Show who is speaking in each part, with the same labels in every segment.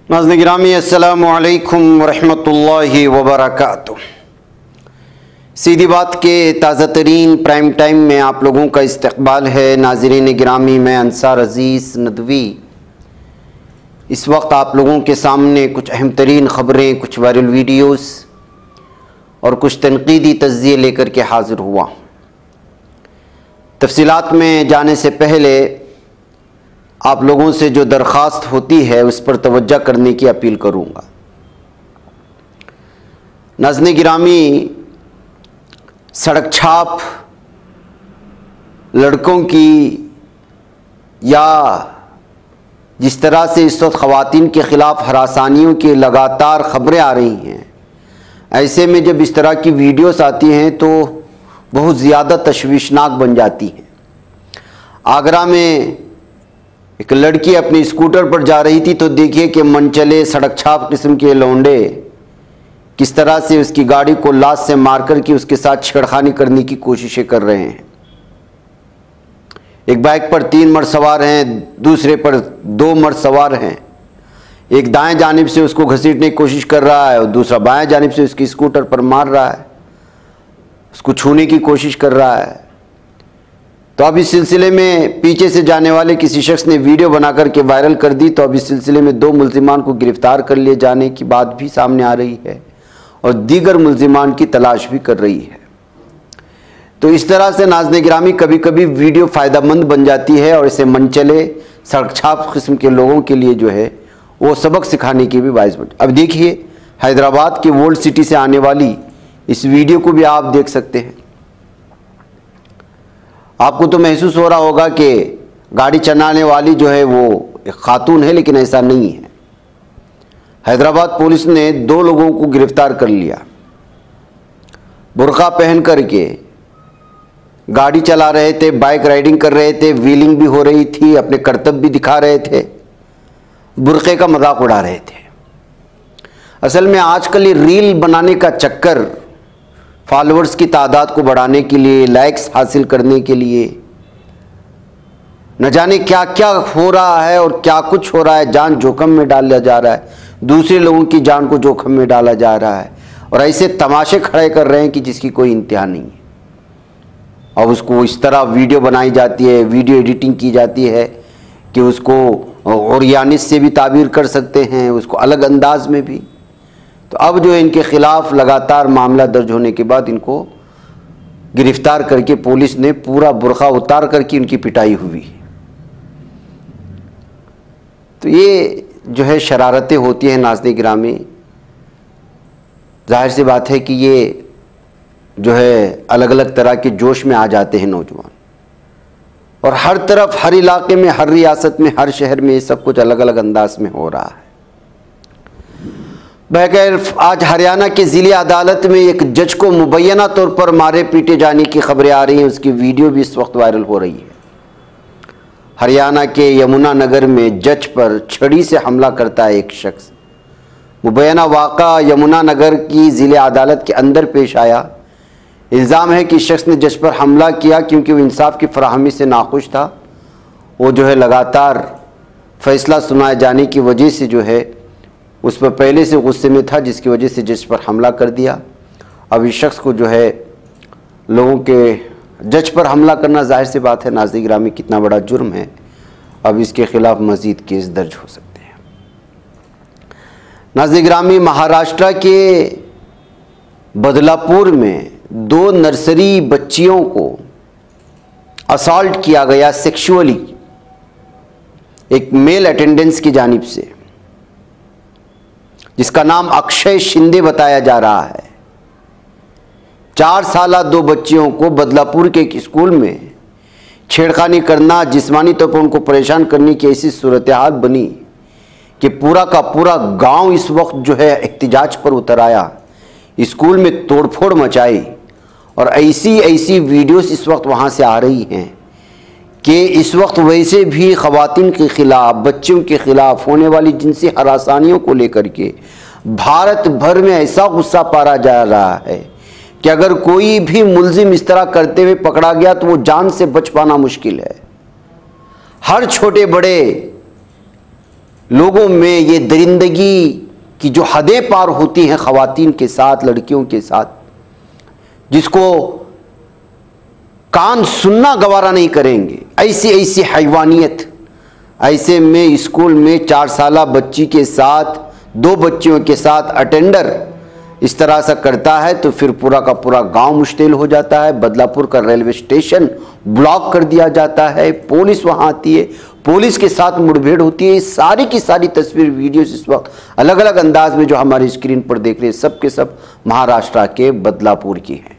Speaker 1: नाज़रीन गिरामी अस्सलामु अलैकुम वरहमतुल्लाहि वबरकातुह। सीधी बात के ताज़ा तरीन प्राइम टाइम में आप लोगों का इस्तकबाल है। नाज़रीन गिरामी, मैं अंसार अज़ीज़ नदवी इस वक्त आप लोगों के सामने कुछ अहम तरीन ख़बरें, कुछ वायरल वीडियोस और कुछ तनकीदी तज़्ज़िये लेकर के हाज़िर हुआ। तफसीलात में जाने से पहले आप लोगों से जो दरख्वास्त होती है उस पर तवज्जो करने की अपील करूँगा। नाज़रीन गिरामी, सड़क छाप लड़कों की या जिस तरह से इस वक्त ख़वातीन के ख़िलाफ़ हरासानियों की लगातार ख़बरें आ रही हैं, ऐसे में जब इस तरह की वीडियोस आती हैं तो बहुत ज़्यादा तशवीशनाक बन जाती हैं। आगरा में एक लड़की अपनी स्कूटर पर जा रही थी तो देखिए कि मनचले सड़क छाप किस्म के लौंडे किस तरह से उसकी गाड़ी को लात से मार कर के उसके साथ छेड़खानी करने की कोशिशें कर रहे हैं। एक बाइक पर 3 मर्द सवार हैं, दूसरे पर 2 मर्द सवार हैं। एक दाएं जानिब से उसको घसीटने की कोशिश कर रहा है और दूसरा बाएं जानिब से उसकी स्कूटर पर मार रहा है, उसको छूने की कोशिश कर रहा है। तो अब इस सिलसिले में पीछे से जाने वाले किसी शख्स ने वीडियो बना करके वायरल कर दी। तो अब इस सिलसिले में 2 मुल्जिमान को गिरफ्तार कर लिए जाने की बात भी सामने आ रही है और दीगर मुल्जिमान की तलाश भी कर रही है। तो इस तरह से नाज़रीन गिरामी कभी कभी वीडियो फ़ायदेमंद बन जाती है और इसे मनचले सड़क छाप किस्म के लोगों के लिए जो है वो सबक सिखाने की भी बाइस बन। अब देखिए, हैदराबाद के ओल्ड सिटी से आने वाली इस वीडियो को भी आप देख सकते हैं। आपको तो महसूस हो रहा होगा कि गाड़ी चलाने वाली जो है वो एक खातून है, लेकिन ऐसा नहीं है। हैदराबाद पुलिस ने 2 लोगों को गिरफ्तार कर लिया। बुर्का पहन करके गाड़ी चला रहे थे, बाइक राइडिंग कर रहे थे, व्हीलिंग भी हो रही थी, अपने करतब भी दिखा रहे थे, बुर्के का मजाक उड़ा रहे थे। असल में आजकल ये रील बनाने का चक्कर, फॉलोअर्स की तादाद को बढ़ाने के लिए, लाइक्स हासिल करने के लिए, न जाने क्या क्या हो रहा है और क्या कुछ हो रहा है, जान जोखिम में डाला जा रहा है, दूसरे लोगों की जान को जोखिम में डाला जा रहा है और ऐसे तमाशे खड़े कर रहे हैं कि जिसकी कोई इंतहा नहीं है। और उसको इस तरह वीडियो बनाई जाती है, वीडियो एडिटिंग की जाती है कि उसको ओरियानिस से भी ताबीर कर सकते हैं, उसको अलग अंदाज में भी। तो अब जो है इनके ख़िलाफ़ लगातार मामला दर्ज होने के बाद इनको गिरफ्तार करके पुलिस ने पूरा बुर्का उतार करके इनकी पिटाई हुई। तो ये जो है शरारतें होती हैं नाज़रीन गिरामी। जाहिर सी बात है कि ये जो है अलग अलग तरह के जोश में आ जाते हैं नौजवान, और हर तरफ, हर इलाके में, हर रियासत में, हर शहर में ये सब कुछ अलग अलग अंदाज में हो रहा है। बहरकैफ आज हरियाणा के ज़िले अदालत में एक जज को मुबैना तौर पर मारे पीटे जाने की खबरें आ रही हैं। उसकी वीडियो भी इस वक्त वायरल हो रही है। हरियाणा के यमुनानगर में जज पर छड़ी से हमला करता है एक शख्स। मुबैना वाक़ा यमुनानगर की ज़िले अदालत के अंदर पेश आया। इल्ज़ाम है कि शख्स ने जज पर हमला किया क्योंकि वो इंसाफ की फराहमी से नाखुश था। वो जो है लगातार फ़ैसला सुनाए जाने की वजह से जो है उस पर पहले से गुस्से में था, जिसकी वजह से जज पर हमला कर दिया। अब इस शख्स को जो है लोगों के जज पर हमला करना, जाहिर सी बात है नाज़रीन गिरामी, कितना बड़ा जुर्म है। अब इसके ख़िलाफ़ मज़ीद केस दर्ज हो सकते हैं। नाज़रीन गिरामी, महाराष्ट्र के बदलापुर में 2 नर्सरी बच्चियों को असॉल्ट किया गया सेक्सुअली एक मेल अटेंडेंस की जानिब से, जिसका नाम अक्षय शिंदे बताया जा रहा है। 4 साला 2 बच्चियों को बदलापुर के एक स्कूल में छेड़खानी करना, जिस्मानी तौर पर उनको परेशान करने की ऐसी सूरत हाल बनी कि पूरा का पूरा गांव इस वक्त जो है एहतिजाज पर उतर आया, स्कूल में तोड़फोड़ मचाई। और ऐसी वीडियोस इस वक्त वहाँ से आ रही हैं कि इस वक्त वैसे भी ख़वातीन के ख़िलाफ़, बच्चों के ख़िलाफ़ होने वाली जिनसी हरासानियों को लेकर के भारत भर में ऐसा गुस्सा पारा जा रहा है कि अगर कोई भी मुल्जिम इस तरह करते हुए पकड़ा गया तो वो जान से बच पाना मुश्किल है। हर छोटे बड़े लोगों में ये दरिंदगी की जो हदें पार होती हैं ख़वातीन के साथ, लड़कियों के साथ, जिसको कान सुनना गवारा नहीं करेंगे, ऐसी ऐसी हैवानियत। ऐसे में स्कूल में 4 साला बच्ची के साथ, 2 बच्चियों के साथ अटेंडर इस तरह से करता है तो फिर पूरा का पूरा गांव मुश्तिल हो जाता है। बदलापुर का रेलवे स्टेशन ब्लॉक कर दिया जाता है, पुलिस वहां आती है, पुलिस के साथ मुठभेड़ होती है। सारी की सारी तस्वीर, वीडियोस इस वक्त अलग अलग अंदाज में जो हमारी स्क्रीन पर देख रहे हैं, सब के सब महाराष्ट्र के बदलापुर की हैं।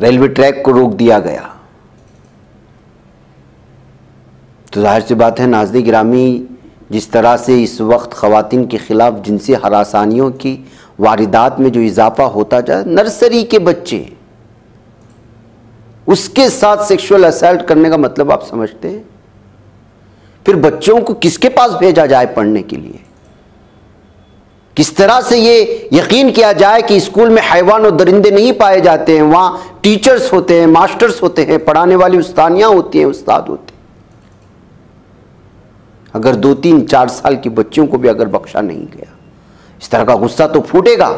Speaker 1: रेलवे ट्रैक को रोक दिया गया। तो जाहिर सी बात है नाज़रीन गिरामी, जिस तरह से इस वक्त ख़वातीन के ख़िलाफ़ जिनसी हरासानियों की वारदात में जो इजाफा होता जाए, नर्सरी के बच्चे उसके साथ सेक्सुअल असल्ट करने का मतलब आप समझते हैं? फिर बच्चों को किसके पास भेजा जाए पढ़ने के लिए? किस तरह से ये यकीन किया जाए कि स्कूल में हैवान और दरिंदे नहीं पाए जाते हैं, वहां टीचर्स होते हैं, मास्टर्स होते हैं, पढ़ाने वाली उस्तानियां होती हैं, उस्ताद होते हैं। अगर 2, 3, 4 साल की बच्चियों को भी अगर बख्शा नहीं गया, इस तरह का गुस्सा तो फूटेगा।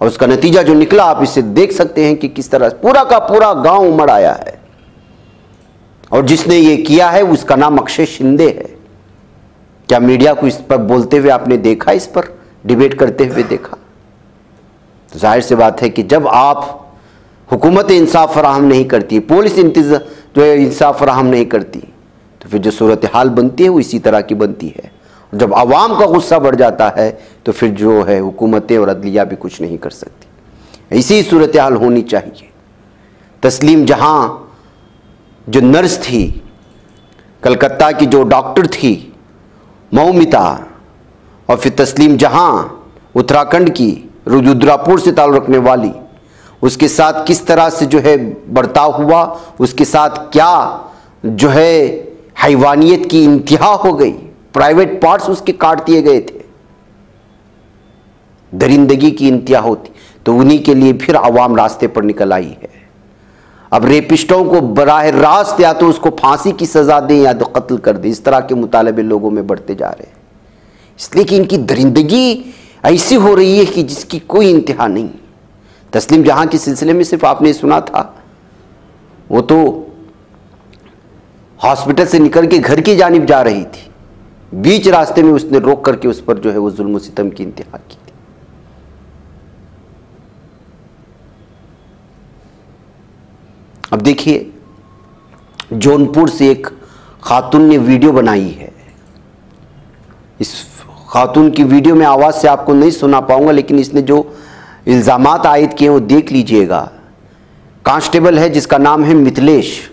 Speaker 1: और उसका नतीजा जो निकला आप इसे देख सकते हैं कि किस तरह पूरा का पूरा गांव उमड़ आया है। और जिसने ये किया है उसका नाम अक्षय शिंदे है। क्या मीडिया को इस पर बोलते हुए आपने देखा, इस पर डिबेट करते हुए देखा? तो जाहिर सी बात है कि जब आप हुकूमत इंसाफ फराहम नहीं करती, पुलिस जो है इंसाफ फराहम नहीं करती, तो फिर जो सूरत हाल बनती है वो इसी तरह की बनती है। जब आवाम का गुस्सा बढ़ जाता है तो फिर जो है हुकूमतें और अदलिया भी कुछ नहीं कर सकती। इसी सूरत हाल होनी चाहिए। तस्लीम जहां जो नर्स थी, कलकत्ता की जो डॉक्टर थी मौमिता, और फिर तस्लीम जहां उत्तराखंड की रुद्रपुर से ताल्लुक़ रखने वाली, उसके साथ किस तरह से जो है बर्ताव हुआ, उसके साथ क्या जो है हैवानियत की इंतहा हो गई। प्राइवेट पार्ट्स उसके काट दिए गए थे। दरिंदगी की इंतहा होती तो उन्हीं के लिए फिर अवाम रास्ते पर निकल आई है। अब रेपिस्टों को बराह रास्त या तो उसको फांसी की सजा दें या तो कत्ल कर दें, इस तरह के मुतालबे लोगों में बढ़ते जा रहे हैं। इसलिए कि इनकी दरिंदगी ऐसी हो रही है कि जिसकी कोई इंतहा नहीं। तस्लीम जहां के सिलसिले में सिर्फ आपने सुना था, वो तो हॉस्पिटल से निकल के घर की जानिब जा रही थी, बीच रास्ते में उसने रोक करके उस पर जो है वो जुल्म सितम की इंतहा की थी। अब देखिए, जौनपुर से एक खातून ने वीडियो बनाई है। इस खातून की वीडियो में आवाज़ से आपको नहीं सुना पाऊंगा, लेकिन इसने जो इल्ज़ामात आयद किए वो देख लीजिएगा। कांस्टेबल है जिसका नाम है मिथिलेश,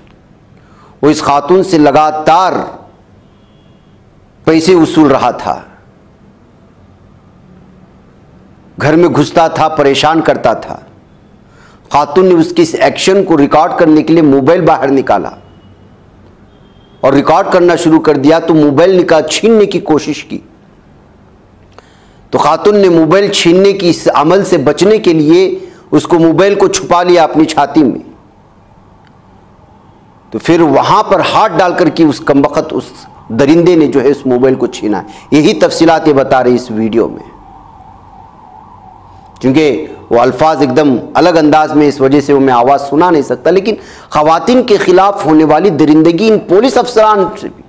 Speaker 1: वो इस खातून से लगातार पैसे वसूल रहा था, घर में घुसता था, परेशान करता था। खातून ने उसके इस एक्शन को रिकॉर्ड करने के लिए मोबाइल बाहर निकाला और रिकॉर्ड करना शुरू कर दिया, तो मोबाइल छीनने की कोशिश की। तो खातून ने मोबाइल छीनने की इस अमल से बचने के लिए उसको मोबाइल को छुपा लिया अपनी छाती में। तो फिर वहां पर हाथ डालकर के उस कमबख्त उस दरिंदे ने जो है उस मोबाइल को छीना। यही तफसीलात ये बता रही इस वीडियो में, क्योंकि वो अल्फाज एकदम अलग अंदाज में, इस वजह से वो मैं आवाज़ सुना नहीं सकता। लेकिन ख़वातीन के ख़िलाफ़ होने वाली दरिंदगी इन पुलिस अफसरान से भी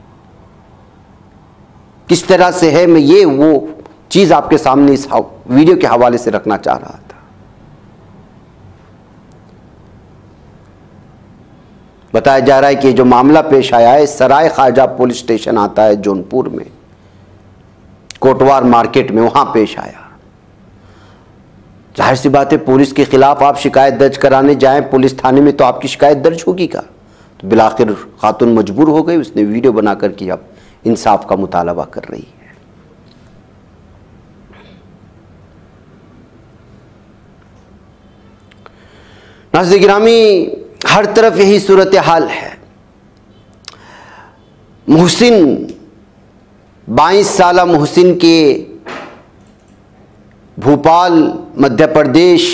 Speaker 1: किस तरह से है, मैं ये वो चीज़ आपके सामने इस वीडियो के हवाले से रखना चाह रहा था। बताया जा रहा है कि जो मामला पेश आया है सराय ख्वाजा पुलिस स्टेशन आता है जौनपुर में, कोटवार मार्केट में, वहां पेश आया। जाहिर सी बात है, पुलिस के खिलाफ आप शिकायत दर्ज कराने जाएं पुलिस थाने में तो आपकी शिकायत दर्ज होगी का। तो बिलाखिर खातून मजबूर हो गई, उसने वीडियो बनाकर के अब इंसाफ का मुतालबा कर रही है। नाज़रीन गिरामी, हर तरफ यही सूरत हाल है। मोहसिन, 22 साला मोहसिन के भोपाल मध्य प्रदेश,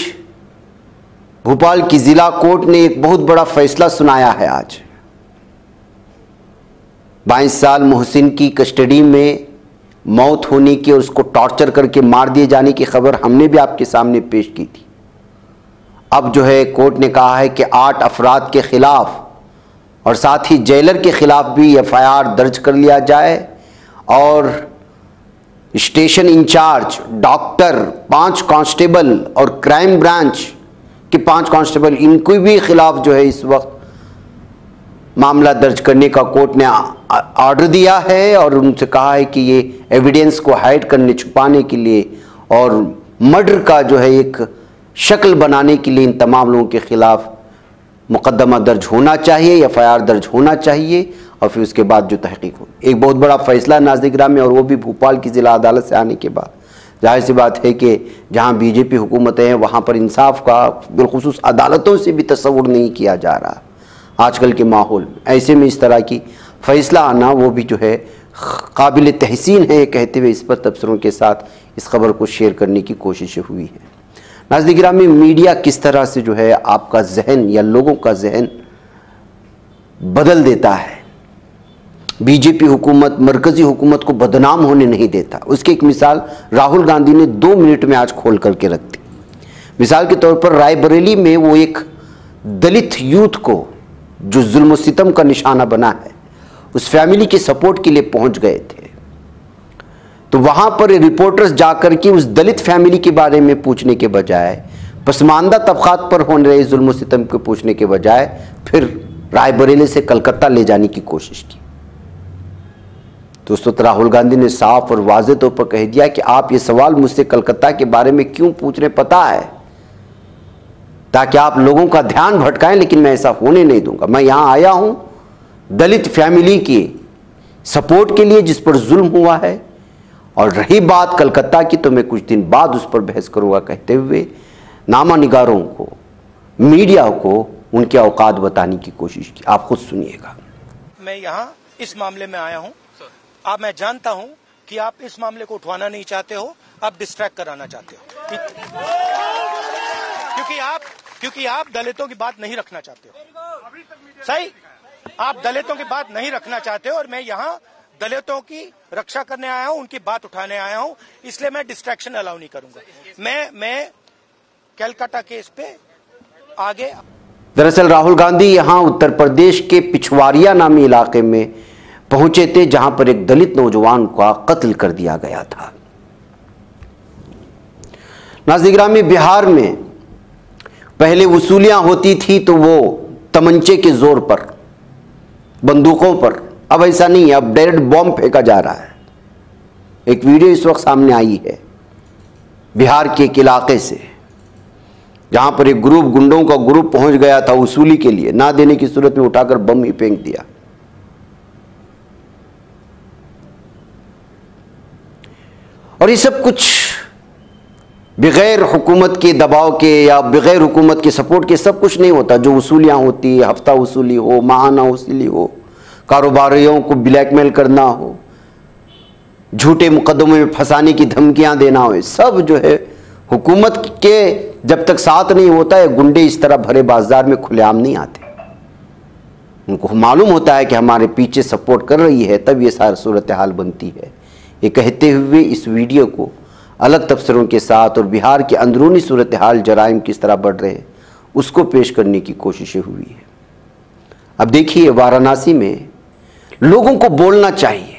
Speaker 1: भोपाल की ज़िला कोर्ट ने एक बहुत बड़ा फैसला सुनाया है आज। 22 साल मोहसिन की कस्टडी में मौत होने की और उसको टॉर्चर करके मार दिए जाने की खबर हमने भी आपके सामने पेश की थी। अब जो है कोर्ट ने कहा है कि 8 अफराद के खिलाफ और साथ ही जेलर के खिलाफ भी एफआईआर दर्ज कर लिया जाए और स्टेशन इंचार्ज, डॉक्टर, 5 कांस्टेबल और क्राइम ब्रांच के 5 कांस्टेबल, इनको भी खिलाफ जो है इस वक्त मामला दर्ज करने का कोर्ट ने ऑर्डर दिया है और उनसे कहा है कि ये एविडेंस को हाइड करने, छुपाने के लिए और मर्डर का जो है एक शक्ल बनाने के लिए इन तमाम लोगों के खिलाफ मुकदमा दर्ज होना चाहिए, एफआईआर दर्ज होना चाहिए और फिर उसके बाद जो तहकीक हो। एक बहुत बड़ा फैसला नाज़रीन गिरामी, और वो भी भोपाल की ज़िला अदालत से आने के बाद। जाहिर सी बात है कि जहाँ बीजेपी हुकूमतें हैं वहाँ पर इंसाफ का बिलखुसूस अदालतों से भी तस्वुर नहीं किया जा रहा आजकल के माहौल में। ऐसे में इस तरह की फ़ैसला आना वो भी जो है काबिल तहसीन है, कहते हुए इस पर तबसरों के साथ इस खबर को शेयर करने की कोशिश हुई है। नाज़रीन गिरामी, मीडिया किस तरह से जो है आपका जहन या लोगों का जहन बदल देता है। बीजेपी हुकूमत मरकज़ी हुकूमत को बदनाम होने नहीं देता। उसकी एक मिसाल राहुल गांधी ने 2 मिनट में आज खोल करके रख दी। मिसाल के तौर पर रायबरेली में वो एक दलित यूथ को जो जुल्म सितम का निशाना बना है, उस फैमिली के सपोर्ट के लिए पहुंच गए थे। तो वहां पर रिपोर्टर्स जाकर के उस दलित फैमिली के बारे में पूछने के बजाय, पसमानदा तबकात पर होने रहे जुल्म सितम को पूछने के बजाय फिर रायबरेली से कलकत्ता ले जाने की कोशिश की। तो उस वक्त राहुल गांधी ने साफ और वाज़ेह तौर पर कह दिया कि आप ये सवाल मुझसे कलकत्ता के बारे में क्यों पूछ रहे, पता है, ताकि आप लोगों का ध्यान भटकाएं, लेकिन मैं ऐसा होने नहीं दूंगा। मैं यहां आया हूं दलित फैमिली के सपोर्ट के लिए जिस पर जुल्म हुआ है, और रही बात कलकत्ता की तो मैं कुछ दिन बाद उस पर बहस करूंगा, कहते हुए नामा निगारों को, मीडिया को उनके औकात बताने की कोशिश की। आप खुद सुनिएगा।
Speaker 2: मैं यहाँ इस मामले में आया हूँ। अब मैं जानता हूँ कि आप इस मामले को उठवाना नहीं चाहते हो, आप डिस्ट्रैक्ट कराना चाहते हो, क्योंकि आप दलितों की बात नहीं रखना चाहते हो। सही, आप दलितों की बात नहीं रखना चाहते हो और मैं यहाँ दलितों की रक्षा करने आया हूँ, उनकी बात उठाने आया हूँ, इसलिए मैं डिस्ट्रैक्शन अलाउ नहीं करूंगा। मैं कलकत्ता केस पे आगे।
Speaker 1: दरअसल राहुल गांधी यहाँ उत्तर प्रदेश के पिछवाड़िया नामी इलाके में पहुंचे थे, जहां पर एक दलित नौजवान का कत्ल कर दिया गया था। नाज़रीन गिरामी, बिहार में पहले वसूलियां होती थी तो वो तमंचे के जोर पर, बंदूकों पर। अब ऐसा नहीं है, अब डायरेक्ट बॉम्ब फेंका जा रहा है। एक वीडियो इस वक्त सामने आई है बिहार के एक इलाके से, जहां पर एक ग्रुप, गुंडों का ग्रुप पहुंच गया था वसूली के लिए, ना देने की सूरत में उठाकर बम ही फेंक दिया। और ये सब कुछ बगैर हुकूमत के दबाव के या बगैर हुकूमत के सपोर्ट के सब कुछ नहीं होता। जो वसूलियाँ होती है, हफ्ता वसूली हो, माहाना वसूली हो, कारोबारियों को ब्लैकमेल करना हो, झूठे मुकदमे में फंसाने की धमकियाँ देना हो, सब जो है हुकूमत के जब तक साथ नहीं होता है, गुंडे इस तरह भरे बाजार में खुलेआम नहीं आते। उनको मालूम होता है कि हमारे पीछे सपोर्ट कर रही है, तब ये सारी सूरत हाल बनती है। ये कहते हुए इस वीडियो को अलग तबसरों के साथ और बिहार की अंदरूनी सूरत हाल, जराइम किस तरह बढ़ रहे हैं, उसको पेश करने की कोशिशें हुई है। अब देखिए, वाराणसी में लोगों को बोलना चाहिए।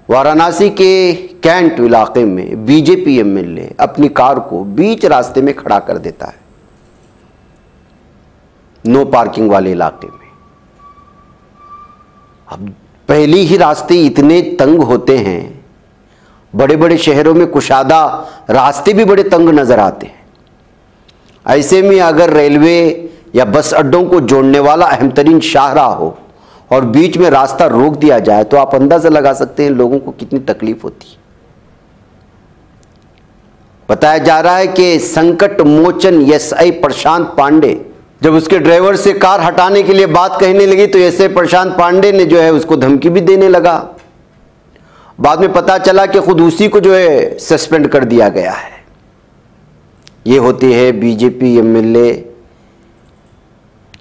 Speaker 1: वाराणसी के कैंट इलाके में बीजेपी एमएलए अपनी कार को बीच रास्ते में खड़ा कर देता है, नो पार्किंग वाले इलाके में। अब पहले ही रास्ते इतने तंग होते हैं, बड़े बड़े शहरों में कुशादा रास्ते भी बड़े तंग नजर आते हैं। ऐसे में अगर रेलवे या बस अड्डों को जोड़ने वाला अहम तरीन शाहराह हो और बीच में रास्ता रोक दिया जाए, तो आप अंदाजा लगा सकते हैं लोगों को कितनी तकलीफ होती है। बताया जा रहा है कि संकट मोचन एसआई प्रशांत पांडे जब उसके ड्राइवर से कार हटाने के लिए बात कहने लगी, तो एसआई प्रशांत पांडे ने जो है उसको धमकी भी देने लगा। बाद में पता चला कि खुद उसी को जो है सस्पेंड कर दिया गया है। ये होती है बीजेपी एमएलए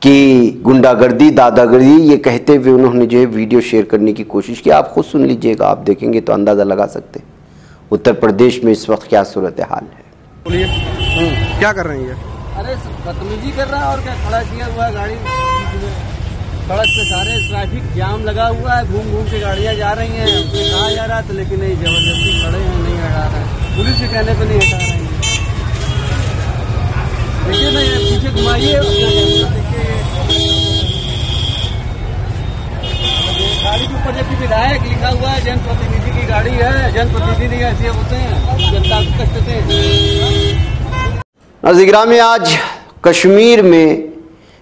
Speaker 1: कि गुंडागर्दी, दादागर्दी, ये कहते हुए उन्होंने जो है वीडियो शेयर करने की कोशिश की। आप खुद सुन लीजिएगा, आप देखेंगे तो अंदाज़ा लगा सकते हैं उत्तर प्रदेश में इस वक्त क्या सूरत हाल है।
Speaker 3: बोलिए, क्या कर रहे हैं ये?
Speaker 4: अरे बदतमीजी कर रहा है और क्या, खड़ा किया हुआ है गाड़ी सड़क पे, सारे ट्रैफिक जाम लगा हुआ है, घूम घूम के गाड़ियां जा रही हैं। हमसे कहा जा रहा था लेकिन नहीं, जबरदस्ती खड़े हैं, नहीं हटा रहे हैं, पुलिस के कहने पे नहीं हटा रहे हैं। देखिए ना, ये पीछे घुमाइए, गाड़ी के ऊपर जबकि विधायक लिखा हुआ है, जनप्रतिनिधि की गाड़ी है, जनप्रतिनिधि ऐसे होते हैं, जनता को कष्ट देते हैं।
Speaker 1: नाज़रीन, में आज कश्मीर में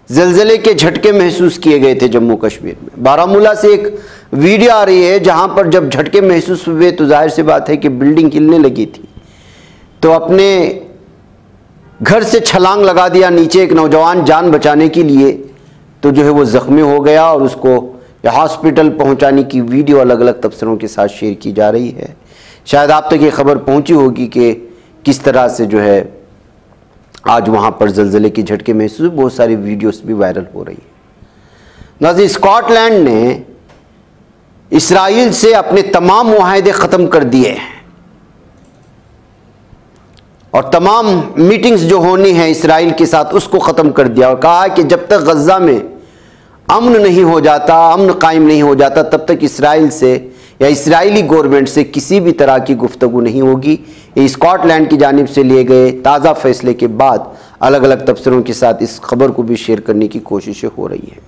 Speaker 1: ज़लज़ले के झटके महसूस किए गए थे। जम्मू कश्मीर में बारामूला से एक वीडियो आ रही है जहां पर जब झटके महसूस हुए तो जाहिर सी बात है कि बिल्डिंग हिलने लगी थी, तो अपने घर से छलांग लगा दिया नीचे एक नौजवान जान बचाने के लिए, तो जो है वो ज़ख्मी हो गया और उसको हॉस्पिटल पहुंचाने की वीडियो अलग अलग तबसरों के साथ शेयर की जा रही है। शायद आप तक ये खबर पहुंची होगी कि किस तरह से जो है आज वहां पर ज़लज़ले के झटके महसूस, बहुत सारी वीडियोस भी वायरल हो रही है। नाज़रीन, स्कॉटलैंड ने इसराइल से अपने तमाम मुआहदे ख़त्म कर दिए हैं और तमाम मीटिंग्स जो होनी है इसराइल के साथ उसको ख़त्म कर दिया और कहा कि जब तक गज़ा में अमन नहीं हो जाता, अमन कायम नहीं हो जाता, तब तक इसराइल से या इसराइली गवर्नमेंट से किसी भी तरह की गुफ्तगू नहीं होगी। ये स्कॉटलैंड की जानिब से लिए गए ताज़ा फैसले के बाद अलग अलग तबसरों के साथ इस खबर को भी शेयर करने की कोशिशें हो रही हैं।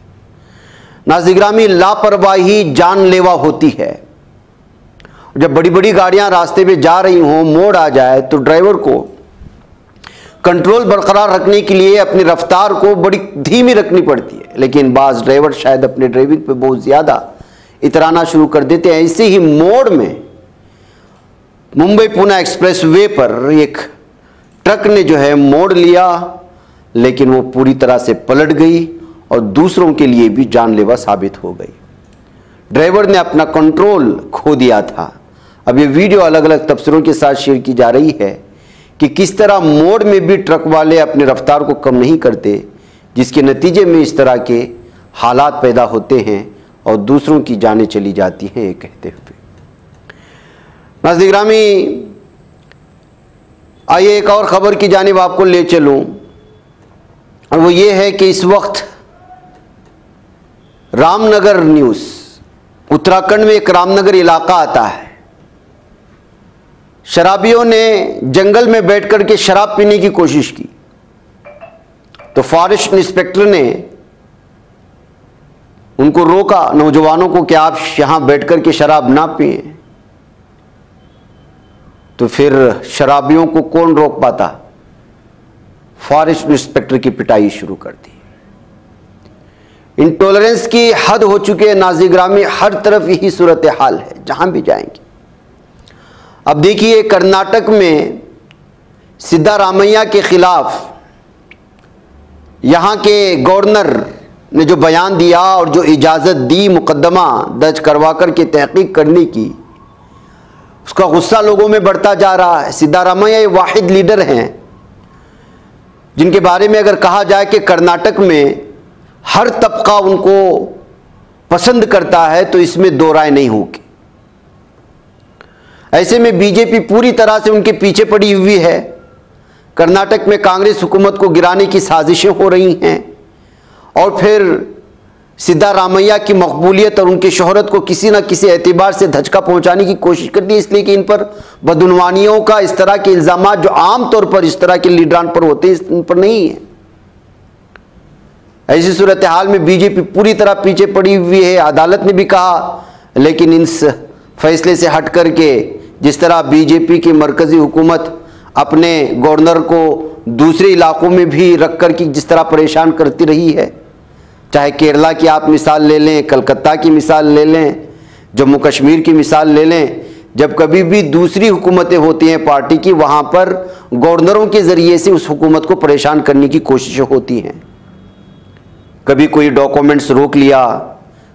Speaker 1: नाज़रीन, लापरवाही जानलेवा होती है। जब बड़ी बड़ी गाड़ियां रास्ते में जा रही हों, मोड़ आ जाए तो ड्राइवर को कंट्रोल बरकरार रखने के लिए अपनी रफ्तार को बड़ी धीमी रखनी पड़ती है, लेकिन बाज़ ड्राइवर शायद अपने ड्राइविंग पे बहुत ज़्यादा इतराना शुरू कर देते हैं। इसी ही मोड़ में मुंबई पुणे एक्सप्रेस वे पर एक ट्रक ने जो है मोड़ लिया, लेकिन वो पूरी तरह से पलट गई और दूसरों के लिए भी जानलेवा साबित हो गई। ड्राइवर ने अपना कंट्रोल खो दिया था। अब ये वीडियो अलग अलग तबसरों के साथ शेयर की जा रही है कि किस तरह मोड़ में भी ट्रक वाले अपनी रफ्तार को कम नहीं करते, जिसके नतीजे में इस तरह के हालात पैदा होते हैं और दूसरों की जानें चली जाती हैं। ये कहते हुए नाज़रीन, आइए एक और ख़बर की जानिब आपको ले चलूं, और वो ये है कि इस वक्त रामनगर न्यूज़, उत्तराखंड में एक रामनगर इलाका आता है, शराबियों ने जंगल में बैठकर के शराब पीने की कोशिश की तो फॉरेस्ट इंस्पेक्टर ने उनको रोका, नौजवानों को, कि आप यहां बैठकर के शराब ना पिए। तो फिर शराबियों को कौन रोक पाता, फॉरेस्ट इंस्पेक्टर की पिटाई शुरू कर दी। इंटॉलरेंस की हद हो चुके नाज़रीन, में हर तरफ यही सूरत हाल है जहां भी जाएंगे। अब देखिए, कर्नाटक में सिद्धारामैया के खिलाफ यहां के गवर्नर ने जो बयान दिया और जो इजाज़त दी मुकदमा दर्ज करवा कर के तहकीक करने की, उसका गुस्सा लोगों में बढ़ता जा रहा है। सिद्धारामैया ये वाहिद लीडर हैं जिनके बारे में अगर कहा जाए कि कर्नाटक में हर तबका उनको पसंद करता है तो इसमें दो राय नहीं होगी। ऐसे में बीजेपी पूरी तरह से उनके पीछे पड़ी हुई है। कर्नाटक में कांग्रेस हुकूमत को गिराने की साजिशें हो रही हैं और फिर सिद्धारामैया की मकबूलियत और उनकी शोहरत को किसी न किसी एतबार से धचका पहुंचाने की कोशिश करती है, इसलिए कि इन पर बदउनवानियों का इस तरह के इल्ज़ाम जो आम तौर पर इस तरह के लीडरान पर होते हैं, इन पर नहीं है। ऐसी सूरत हाल में बीजेपी पूरी तरह पीछे पड़ी हुई है। अदालत ने भी कहा, लेकिन इस फैसले से हट करके जिस तरह बीजेपी की मरकजी हुकूमत अपने गवर्नर को दूसरे इलाकों में भी रख कर की जिस तरह परेशान करती रही है, चाहे केरला की आप मिसाल ले लें, कलकत्ता की मिसाल ले लें, जम्मू कश्मीर की मिसाल ले लें, जब कभी भी दूसरी हुकूमतें होती हैं पार्टी की, वहाँ पर गवर्नरों के ज़रिए से उस हुकूमत को परेशान करने की कोशिशें होती हैं। कभी कोई डॉक्यूमेंट्स रोक लिया,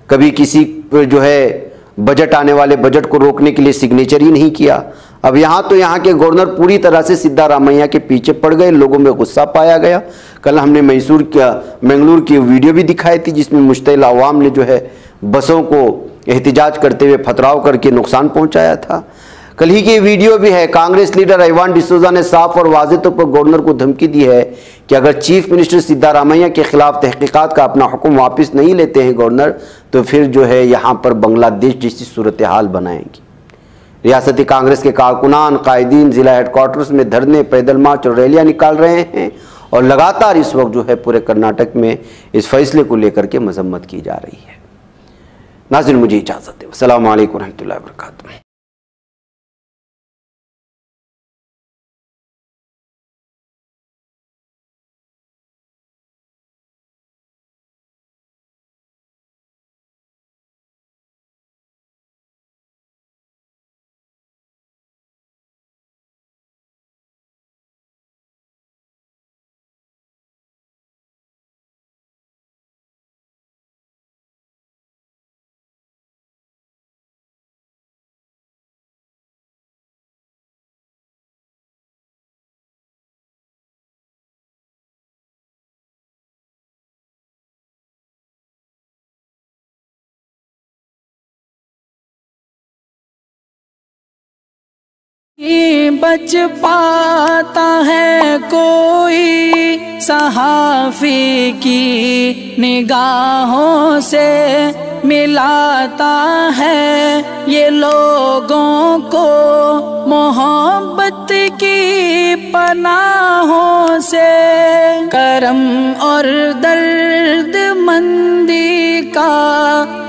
Speaker 1: कभी किसी जो है बजट आने वाले बजट को रोकने के लिए सिग्नेचर ही नहीं किया। अब यहाँ तो यहाँ के गवर्नर पूरी तरह से सिद्धारामैया के पीछे पड़ गए, लोगों में गुस्सा पाया गया। कल हमने मंगलूर की वीडियो भी दिखाई थी जिसमें मुश्तइल अवाम ने जो है बसों को एहतिजाज करते हुए पथराव करके नुकसान पहुंचाया था। कल ही की वीडियो भी है। कांग्रेस लीडर इवान डिसूजा ने साफ और वाज़ेह तौर पर गवर्नर को धमकी दी है कि अगर चीफ मिनिस्टर सिद्धारामैया के खिलाफ तहकीकात का अपना हुक्म वापस नहीं लेते हैं गवर्नर, तो फिर जो है यहाँ पर बांग्लादेश जैसी सूरत हाल बनाएंगी। रियासती कांग्रेस के कारकुनान कायदीन जिला हेडक्वार्टर्स में धरने, पैदल मार्च और रैलियां निकाल रहे हैं और लगातार इस वक्त जो है पूरे कर्नाटक में इस फैसले को लेकर के मजम्मत की जा रही है। नाज़रीन, मुझे इजाज़त दें। अस्सलामु अलैकुम रहमतुल्लाहि व बरकातुहू।
Speaker 5: बच पाता है कोई सहाफ़ी की निगाहों से, मिलाता है ये लोगों को मोहब्बत की पनाहों से। करम और दर्द मंदी का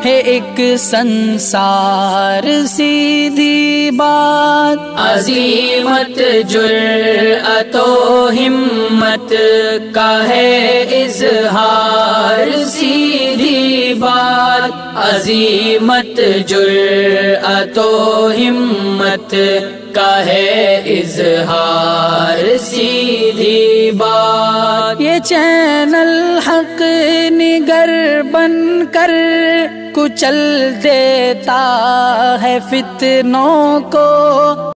Speaker 5: है एक संसार, सीधी बात। अज़ीमत जुर्अतो हिम्मत का है इज़हार, सीधी बात। अज़ीमत जुर्अतो हिम्मत का है इज़हार, सीधी बात। ये चैनल हक निगर बनकर कुचल देता है फितनों को,